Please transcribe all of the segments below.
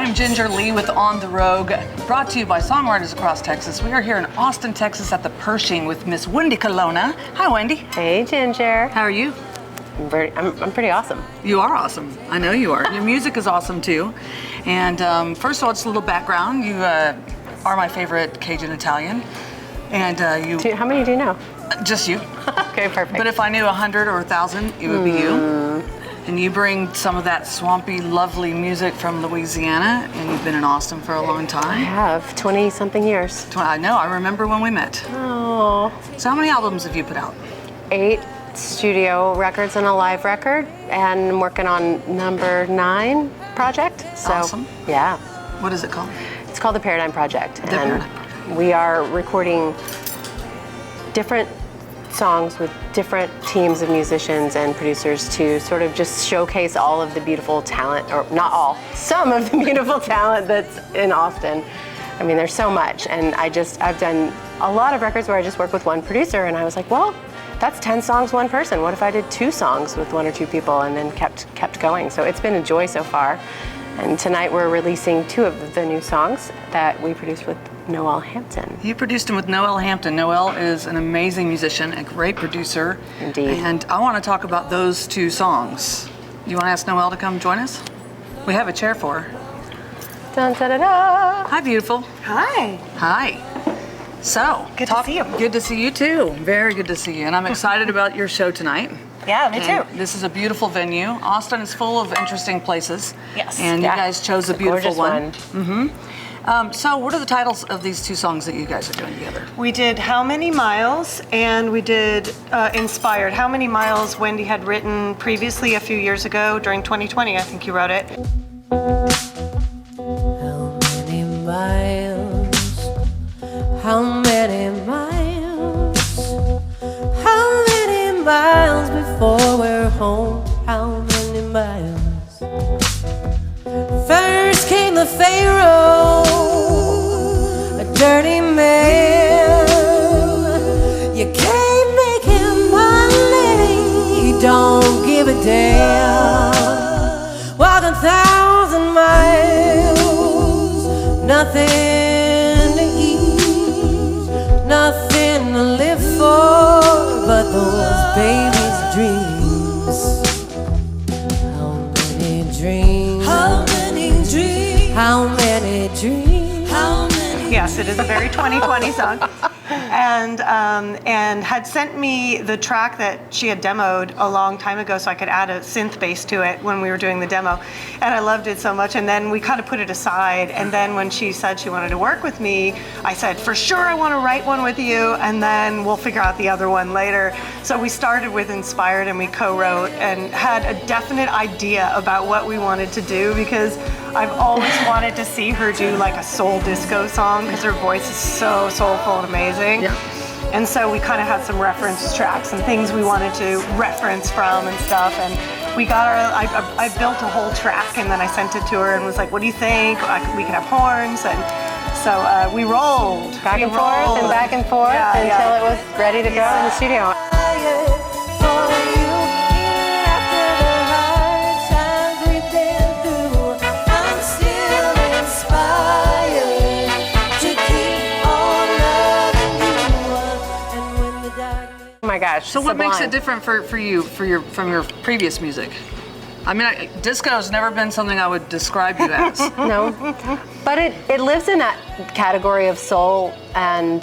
I am Ginger Leigh with On the Rogue, brought to you by Songwriters Across Texas. We are here in Austin, Texas at the Pershing with Miss Wendy Colonna. Hi, Wendy. Hey, Ginger. How are you? I'm pretty awesome. You are awesome. I know you are. Your music is awesome, too. And first of all, just a little background. You are my favorite Cajun Italian. And How many do you know? Just you. Okay, perfect. But if I knew 100 or 1,000, it would be you. And you bring some of that swampy, lovely music from Louisiana, and you've been in Austin for a long I time. have 20-something years. I know, I remember when we met. Oh. So how many albums have you put out? 8 studio records and a live record, and I'm working on number 9 project. So, Awesome. Yeah. What is it called? It's called the Paradigm Project. The Paradigm Project. We are recording different songs with different teams of musicians and producers to sort of just showcase all of the beautiful talent, or not all, some of the beautiful talent that's in Austin. I mean, there's so much, and I've done a lot of records where I just work with one producer, and I was like, well, that's 10 songs, one person. What if I did 2 songs with 1 or 2 people, and then kept going? So it's been a joy so far. And tonight we're releasing 2 of the new songs that we produced with Noelle Hampton. You produced them with Noelle Hampton. Noelle is an amazing musician, a great producer. Indeed. And I want to talk about those 2 songs. You want to ask Noelle to come join us? We have a chair for her. Dun, da, da, da. Hi, beautiful. Hi. Hi. So, Good to see you. Good to see you too. Very good to see you. And I'm excited about your show tonight. Yeah, me And too. this is a beautiful venue. Austin is full of interesting places. Yes. And Yeah. you guys chose a It's beautiful gorgeous one. So what are the titles of these 2 songs that you guys are doing together? We did How Many Miles, and we did Inspired. How Many Miles Wendy had written previously a few years ago during 2020, I think you wrote it. How many miles? How many miles? How many miles before we're home? How many miles? First came the Pharaoh, a dirty man. You can't make him money, he don't give a damn. Walking 1,000 miles, nothing to eat, nothing to live for but those babies' dreams. How many dreams? How many dreams? How many dreams? How many? Yes, it is a very 2020 song. And had sent me the track that she had demoed a long time ago so I could add a synth bass to it when we were doing the demo. And I loved it so much. And then we kind of put it aside. And then when she said she wanted to work with me, I said, for sure I want to write one with you, and then we'll figure out the other one later. So we started with Inspired, and we co-wrote and had a definite idea about what we wanted to do, because I've always wanted to see her do like a soul disco song, because her voice is so soulful and amazing. Yeah. And so we kind of had some reference tracks and things we wanted to reference from and stuff. And we got I built a whole track, and then I sent it to her and was like, what do you think? We could have horns. And so we rolled. Back and forth and back and forth until it was ready to go in the studio. Oh my gosh. So what makes it sublime. different for you from your previous music? I mean, disco has never been something I would describe you as. No, but it lives in that category of soul, and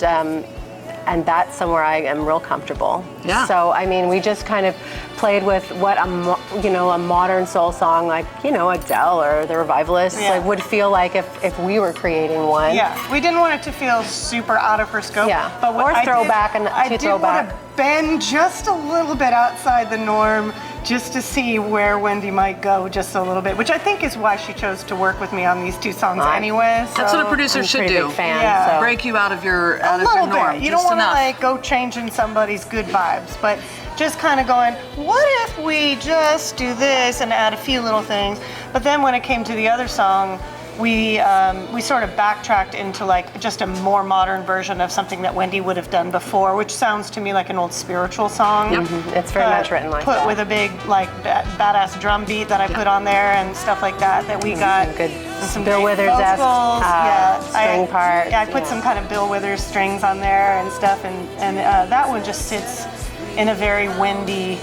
that's somewhere I am real comfortable. Yeah. So I mean, we just kind of played with what a modern soul song like Adele or the Revivalists Yeah. like would feel like if we were creating one. Yeah, we didn't want it to feel super out of her scope. Yeah, but what or I throwback did, and I to did throwback. want to bend just a little bit outside the norm, just to see where Wendy might go just a little bit, which I think is why she chose to work with me on these 2 songs anyway. So. That's what a producer I'm a should pretty do. big fan. Yeah. So. Break you out of your A little norm. bit. You don't just want to enough. like go changing somebody's good vibes, but just kind of going, what if we just do this and add a few little things? But then when it came to the other song, we sort of backtracked into like just a more modern version of something that Wendy would have done before, which sounds to me like an old spiritual song. Yep. It's very much written like put that. with a big like badass drum beat that I put on there and stuff like that we got. Good some Bill great Withers-esque vocals. string part. Yeah, I put some kind of Bill Withers strings on there and stuff, and that one just sits in a very Wendy,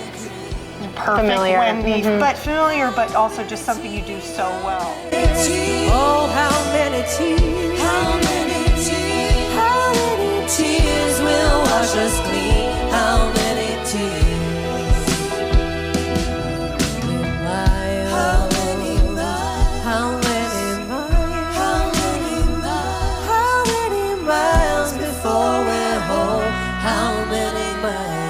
perfect Familiar. Wendy, but familiar, but also just something you do so well. Oh, how many tears, how many tears, how many tears will wash us clean? How many tears? How many miles? How many miles? How many miles? How many miles before we're home? How many miles?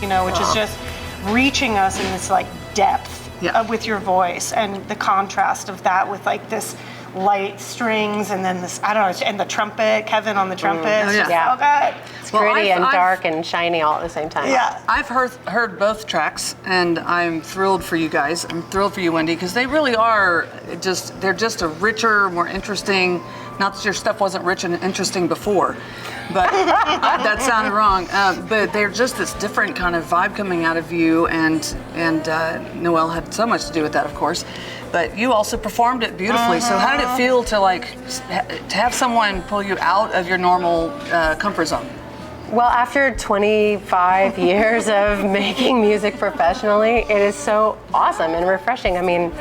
You know, which is just reaching us in this like depth with your voice, and the contrast of that with like this light strings, and then this, I don't know, and the trumpet, Kevin on the trumpet. It's just so good. It's gritty and dark and shiny all at the same time. Yeah. I've heard both tracks, and I'm thrilled for you guys. I'm thrilled for you, Wendy, because they really are they're just a richer, more interesting, not that your stuff wasn't rich and interesting before, but that sounded wrong. But they're just this different kind of vibe coming out of you, and Noelle had so much to do with that, of course. But you also performed it beautifully. So how did it feel to have someone pull you out of your normal comfort zone? Well, after 25 years of making music professionally, it is so awesome and refreshing. I mean,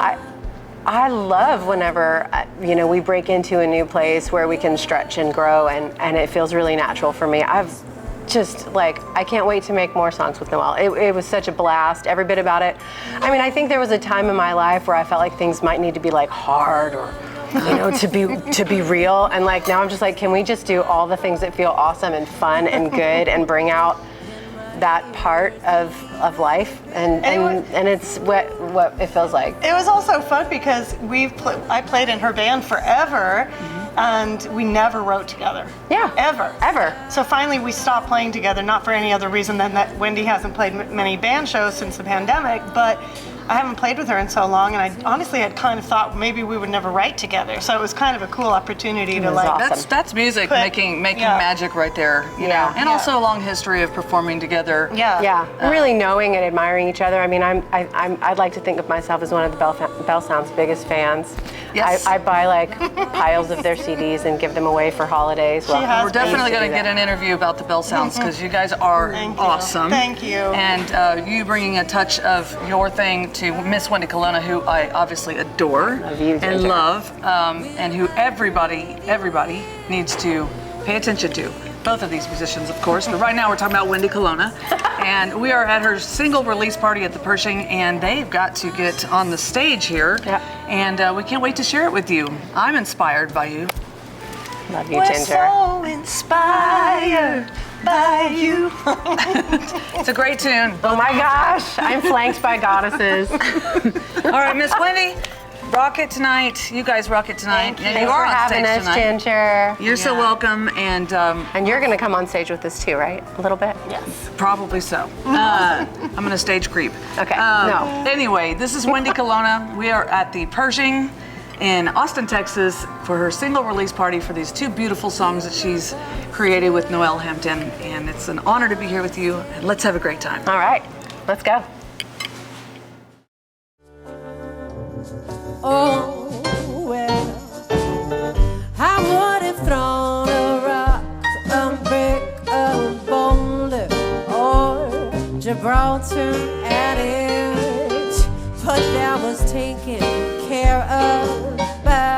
I love whenever we break into a new place where we can stretch and grow, and it feels really natural for me. I can't wait to make more songs with Noelle. It was such a blast, every bit about it. I mean, I think there was a time in my life where I felt like things might need to be like hard or, to be real. And like now I'm just like, can we just do all the things that feel awesome and fun and good and bring out that part of life, and it's what it feels like. It was also fun because I played in her band forever, and we never wrote together. Yeah. Ever. So finally we stopped playing together, not for any other reason than that Wendy hasn't played many band shows since the pandemic, but I haven't played with her in so long, and I honestly had kind of thought maybe we would never write together. So it was kind of a cool opportunity to like. Awesome. That's music making magic right there, you know. And also a long history of performing together. Really knowing and admiring each other. I mean, I'd like to think of myself as one of the Belle Sounds' biggest fans. Yes. I buy like piles of their CDs and give them away for holidays. Well, we're definitely going to get an interview about the Belle Sounds, because you guys are awesome. Thank you. And you bringing a touch of your thing to Miss Wendy Colonna, who I obviously adore and love, and who everybody needs to pay attention to. Both of these musicians, of course, but right now we're talking about Wendy Colonna, and we are at her single release party at the Pershing, and they've got to get on the stage here, and we can't wait to share it with you. I'm inspired by you. Love you, We're Ginger. so inspired by you. It's a great tune. Oh my gosh, I'm flanked by goddesses. All right, Miss Wendy, rock it tonight. You guys rock it tonight. Thank you. And Thanks you are for on having stage us, tonight. Ginger. You're so welcome, and And you're gonna come on stage with us too, right? A little bit? Yes. probably so. I'm gonna stage creep. Okay, no. Anyway, this is Wendy Colonna. We are at the Pershing in Austin, Texas, for her single release party for these two beautiful songs that she's created with Noelle Hampton. And it's an honor to be here with you. And let's have a great time. All right, let's go. Oh, well, I would have thrown a rock, a brick, a boulder, or Gibraltar at it, but that was taken care of by